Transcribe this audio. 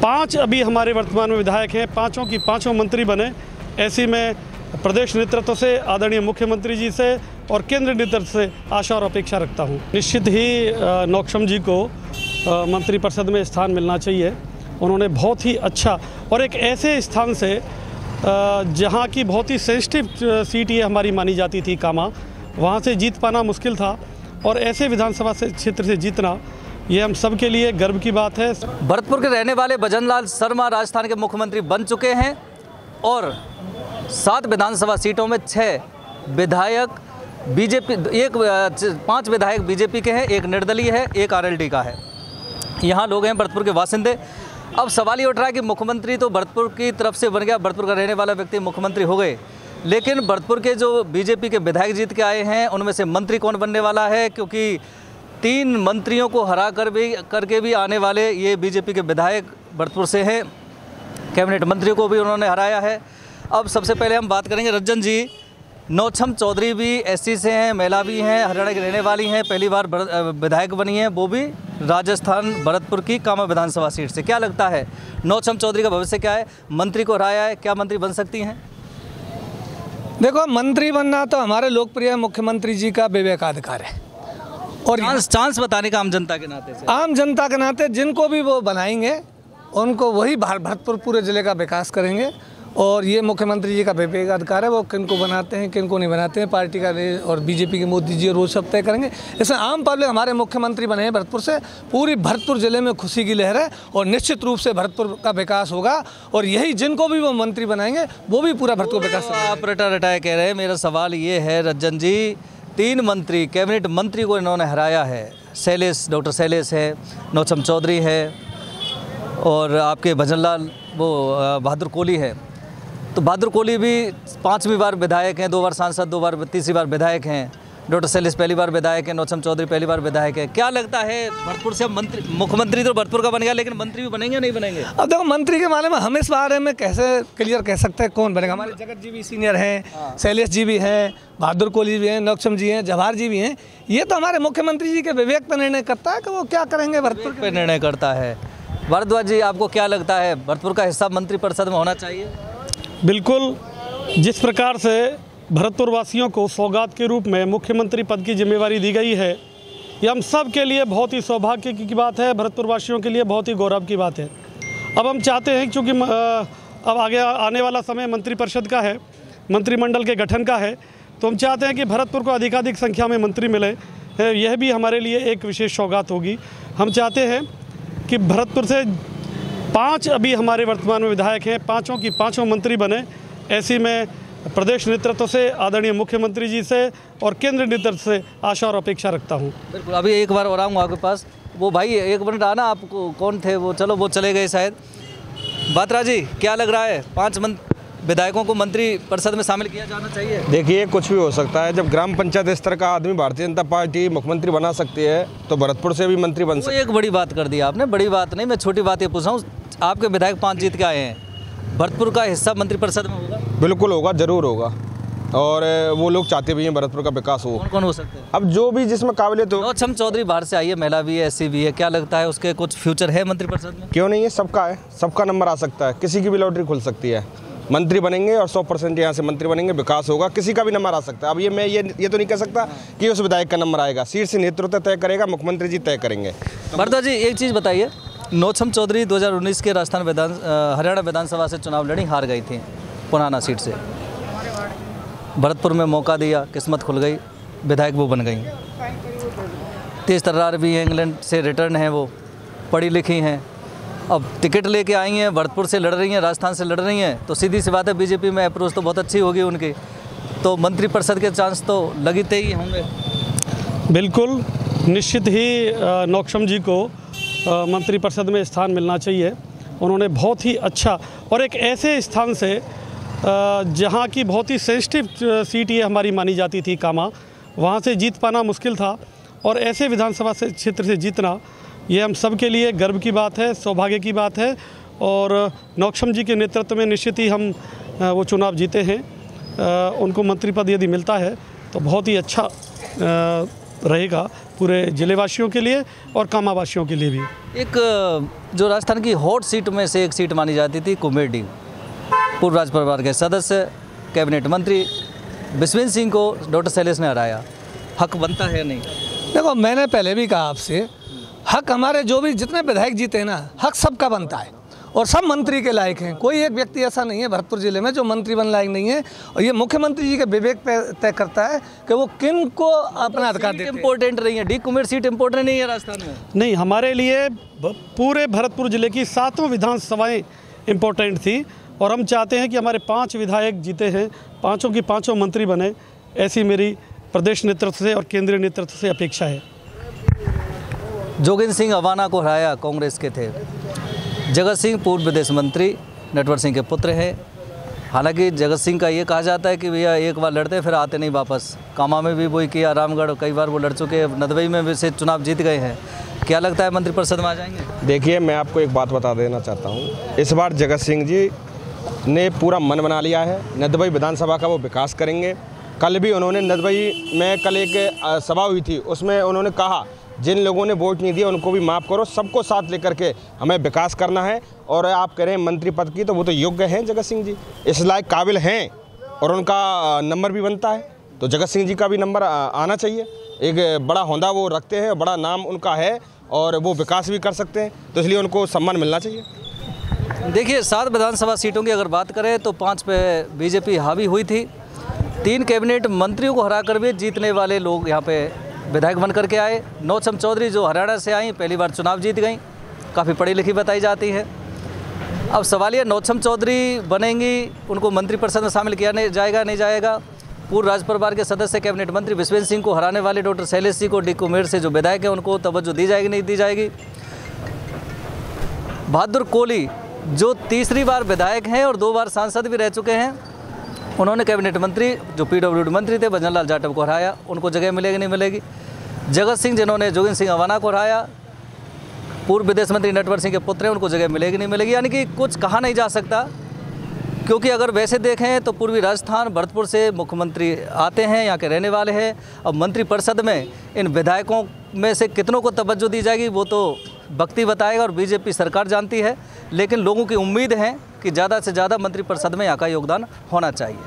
5 अभी हमारे वर्तमान में विधायक हैं, पाँचों की पाँचों मंत्री बने। ऐसी में प्रदेश नेतृत्व से, आदरणीय मुख्यमंत्री जी से और केंद्र नेतृत्व से आशा और अपेक्षा रखता हूं। निश्चित ही नौक्षम जी को मंत्रिपरिषद में स्थान मिलना चाहिए। उन्होंने बहुत ही अच्छा और एक ऐसे स्थान से जहां की बहुत ही सेंसिटिव सीट ये हमारी मानी जाती थी कामा, वहां से जीत पाना मुश्किल था और ऐसे विधानसभा से क्षेत्र से जीतना ये हम सब के लिए गर्व की बात है। भरतपुर के रहने वाले भजनलाल शर्मा राजस्थान के मुख्यमंत्री बन चुके हैं और 7 विधानसभा सीटों में 6 विधायक बीजेपी, 5 विधायक बीजेपी के हैं, 1 निर्दलीय है, 1 आरएलडी का है। यहाँ लोग हैं भरतपुर के वासिंदे। अब सवाल ये उठ रहा है कि मुख्यमंत्री तो भरतपुर की तरफ से बन गया, भरतपुर का रहने वाला व्यक्ति मुख्यमंत्री हो गए, लेकिन भरतपुर के जो बीजेपी के विधायक जीत के आए हैं उनमें से मंत्री कौन बनने वाला है? क्योंकि 3 मंत्रियों को हरा करके भी आने वाले ये बीजेपी के विधायक भरतपुर से हैं। कैबिनेट मंत्री को भी उन्होंने हराया है। अब सबसे पहले हम बात करेंगे रंजन जी। नौक्षम चौधरी भी एससी से हैं, महिला भी हैं, हरियाणा की रहने वाली हैं, पहली बार विधायक बनी हैं, वो भी राजस्थान भरतपुर की कामा विधानसभा सीट से। क्या लगता है नौक्षम चौधरी का भविष्य क्या है? मंत्री को हराया है, क्या मंत्री बन सकती हैं? देखो, मंत्री बनना तो हमारे लोकप्रिय मुख्यमंत्री जी का विवेकाधिकार है और चांस बताने का आम जनता के नाते से, आम जनता के नाते जिनको भी वो बनाएंगे उनको वही भरतपुर पूरे जिले का विकास करेंगे और ये मुख्यमंत्री जी का विवेकाधिकार है। वो किनको बनाते हैं किनको नहीं बनाते हैं, पार्टी का और बीजेपी के मोदी जी और वो सब तय करेंगे। इसमें आम पब्लिक हमारे मुख्यमंत्री बने हैं भरतपुर से, पूरी भरतपुर जिले में खुशी की लहर है और निश्चित रूप से भरतपुर का विकास होगा और यही जिनको भी वो मंत्री बनाएंगे वो भी पूरा भरतपुर विकास। आप रटाए कह रहे हैं। मेरा सवाल ये है रंजन जी, 3 मंत्री, कैबिनेट मंत्री को इन्होंने हराया है। डॉक्टर शैलेश है, नौक्षम चौधरी है और आपके भजनलाल बहादुर कोहली है। तो बहादुर कोहली भी 5वीं बार विधायक हैं, 2 बार सांसद, 2 बार तीसरी बार विधायक हैं। डॉक्टर शैलेश पहली बार विधायक हैं, नौक्षम चौधरी पहली बार विधायक है। क्या लगता है भरतपुर से मंत्री, मुख्यमंत्री तो भरतपुर का बन गया, लेकिन मंत्री भी बनेंगे नहीं बनेंगे? अब देखो, मंत्री के बारे में हम इस बारे में कैसे क्लियर कह सकते हैं कौन बनेगा? हमारे जगत जी भी सीनियर हैं, शैलेश जी भी हैं, बहादुर कोहली भी हैं, नौक्षम जी हैं, जवाहर जी भी हैं। ये तो हमारे मुख्यमंत्री जी के विवेक पर निर्णय करता है कि वो क्या करेंगे, भरतपुर पर निर्णय करता है। भारद्वाज जी, आपको क्या लगता है भरतपुर का हिस्सा मंत्रिपरिषद में होना चाहिए? बिल्कुल, जिस प्रकार से भरतपुर वासियों को सौगात के रूप में मुख्यमंत्री पद की जिम्मेवारी दी गई है, ये हम सब के लिए बहुत ही सौभाग्य की बात है, भरतपुर वासियों के लिए बहुत ही गौरव की बात है। अब हम चाहते हैं, क्योंकि अब आगे आने वाला समय मंत्रिपरिषद का है, मंत्रिमंडल के गठन का है, तो हम चाहते हैं कि भरतपुर को अधिकाधिक संख्या में मंत्री मिले। यह भी हमारे लिए एक विशेष सौगात होगी। हम चाहते हैं कि भरतपुर से 5 अभी हमारे वर्तमान में विधायक हैं, पाँचों की पाँचों मंत्री बने। ऐसी में प्रदेश नेतृत्व से, आदरणीय मुख्यमंत्री जी से और केंद्र नेतृत्व से आशा और अपेक्षा रखता हूं। बिल्कुल, अभी एक बार और आऊँगा आपके पास। वो भाई 1 मिनट आना, आपको कौन थे वो? चलो, वो चले गए शायद। बात्रा जी, क्या लग रहा है 5 विधायकों को मंत्री परिषद में शामिल किया जाना चाहिए? देखिए, कुछ भी हो सकता है। जब ग्राम पंचायत स्तर का आदमी भारतीय जनता पार्टी मुख्यमंत्री बना सकती है तो भरतपुर से भी मंत्री बन सकते हैं। एक बड़ी बात कर दी आपने। बड़ी बात नहीं, मैं छोटी बात ये पूछ रहा हूँ। आपके विधायक 5 जीत के आए हैं, भरतपुर का हिस्सा मंत्रिपरिषद में होगा? बिल्कुल होगा, जरूर होगा और वो लोग चाहते भी हैं भरतपुर का विकास हो। कौन हो सकते हैं? अब जो भी जिसमें काबिलियत हो। नौक्षम चौधरी बाहर से आई है, महिला भी है, एससी भी है। क्या लगता है उसके कुछ फ्यूचर है मंत्रिपरिषद में? क्यों नहीं है, सबका है, सबका नंबर आ सकता है, किसी की भी लॉटरी खुल सकती है। मंत्री बनेंगे और 100% यहाँ से मंत्री बनेंगे, विकास होगा, किसी का भी नंबर आ सकता है। अब मैं ये तो नहीं कह सकता कि उस विधायक का नंबर आएगा। सीट से नेतृत्व तय करेगा, मुख्यमंत्री जी तय करेंगे। भारद्वाज जी, एक चीज़ बताइए, नौक्षम चौधरी 2019 के हरियाणा विधानसभा से चुनाव लड़ी, हार गई थी पुराना सीट से। भरतपुर में मौका दिया, किस्मत खुल गई, विधायक वो बन गई। तेज तर्रार भी हैं, इंग्लैंड से रिटर्न हैं, वो पढ़ी लिखी हैं, अब टिकट लेके आई हैं, भरतपुर से लड़ रही हैं, राजस्थान से लड़ रही हैं, तो सीधी सी बात है बीजेपी में अप्रोच तो बहुत अच्छी होगी उनकी, तो मंत्रिपरिषद के चांस तो लगते ही होंगे। बिल्कुल, निश्चित ही नौक्षम जी को मंत्रिपरिषद में स्थान मिलना चाहिए। उन्होंने बहुत ही अच्छा और एक ऐसे स्थान से जहां की बहुत ही सेंसिटिव सीट ये हमारी मानी जाती थी कामा, वहां से जीत पाना मुश्किल था और ऐसे विधानसभा से क्षेत्र से जीतना ये हम सब के लिए गर्व की बात है, सौभाग्य की बात है। और नौक्षम जी के नेतृत्व में निश्चित ही हम वो चुनाव जीते हैं। उनको मंत्री पद यदि मिलता है तो बहुत ही अच्छा रहेगा पूरे जिलेवासियों के लिए और कामावासियों के लिए भी। एक जो राजस्थान की हॉट सीट में से एक सीट मानी जाती थी कुमेडी, पूर्व राज परिवार के सदस्य कैबिनेट मंत्री बिस्वेन सिंह को डॉक्टर शैलेश ने हराया, हक बनता है नहीं? देखो, मैंने पहले भी कहा आपसे, हक हमारे जो भी जितने विधायक जीते हैं ना, हक सबका बनता है और सब मंत्री के लायक हैं। कोई एक व्यक्ति ऐसा नहीं है भरतपुर जिले में जो मंत्री बनने लायक नहीं है, और ये मुख्यमंत्री जी के विवेक पे तय करता है कि वो किन को अपना अधिकार देते हैं। इम्पोर्टेंट नहीं है, डी कुमेर सीट इम्पोर्टेंट नहीं है राजस्थान में? नहीं, हमारे लिए पूरे भरतपुर जिले की 7 विधानसभाएं इम्पोर्टेंट थी और हम चाहते हैं कि हमारे 5 विधायक जीते हैं, 5 की 5 मंत्री बने, ऐसी मेरी प्रदेश नेतृत्व से और केंद्रीय नेतृत्व से अपेक्षा है। जोगिंदर सिंह अवाना को हराया, कांग्रेस के थे। जगत सिंह पूर्व विदेश मंत्री नटवर सिंह के पुत्र हैं। हालांकि जगत सिंह का ये कहा जाता है कि भैया एक बार लड़ते फिर आते नहीं वापस। कामा में भी वही किया, रामगढ़ कई बार वो लड़ चुके हैं, नदवई में भी से चुनाव जीत गए हैं। क्या लगता है मंत्रिपरिषद में आ जाएंगे? देखिए, मैं आपको एक बात बता देना चाहता हूँ, इस बार जगत सिंह जी ने पूरा मन बना लिया है, नदवई विधानसभा का वो विकास करेंगे। कल भी उन्होंने नदवई में कल एक सभा हुई थी, उसमें उन्होंने कहा जिन लोगों ने वोट नहीं दिया उनको भी माफ़ करो, सबको साथ लेकर के हमें विकास करना है। और आप कह रहे हैं मंत्री पद की, तो वो तो योग्य हैं जगत सिंह जी, इस लायक काबिल हैं और उनका नंबर भी बनता है, तो जगत सिंह जी का भी नंबर आना चाहिए। एक बड़ा होंदा वो रखते हैं, बड़ा नाम उनका है और वो विकास भी कर सकते हैं, तो इसलिए उनको सम्मान मिलना चाहिए। देखिए, 7 विधानसभा सीटों की अगर बात करें तो 5 पे बीजेपी हावी हुई थी। 3 कैबिनेट मंत्रियों को हराकर भी जीतने वाले लोग यहाँ पे विधायक बन करके आए। नौछम चौधरी जो हरियाणा से आई, पहली बार चुनाव जीत गई, काफ़ी पढ़ी लिखी बताई जाती है। अब सवाल ये, नौछम चौधरी बनेंगी, उनको मंत्रिपरिषद में शामिल किया नहीं जाएगा, नहीं जाएगा? पूर्व राज परिवार के सदस्य कैबिनेट मंत्री बिस्वेन सिंह को हराने वाले डॉक्टर शैलेश सिंह को डी कुमेर से जो विधायक हैं उनको तवज्जो दी जाएगी, नहीं दी जाएगी? बहादुर कोहली जो तीसरी बार विधायक हैं और 2 बार सांसद भी रह चुके हैं, उन्होंने कैबिनेट मंत्री जो PWD मंत्री थे भजन लाल जाटव को हराया, उनको जगह मिलेगी, नहीं मिलेगी? जगत सिंह जिन्होंने जोगिंदर सिंह अवाना को हराया, पूर्व विदेश मंत्री नटवर सिंह के पुत्र हैं, उनको जगह मिलेगी, नहीं मिलेगी? यानी कि कुछ कहा नहीं जा सकता, क्योंकि अगर वैसे देखें तो पूर्वी राजस्थान भरतपुर से मुख्यमंत्री आते हैं, यहाँ के रहने वाले हैं। अब मंत्रिपरिषद में इन विधायकों में से कितनों को तवज्जो दी जाएगी वो तो वक्त ही बताएगा और बीजेपी सरकार जानती है, लेकिन लोगों की उम्मीद है कि ज़्यादा से ज़्यादा मंत्रिपरिषद में यहाँ का योगदान होना चाहिए।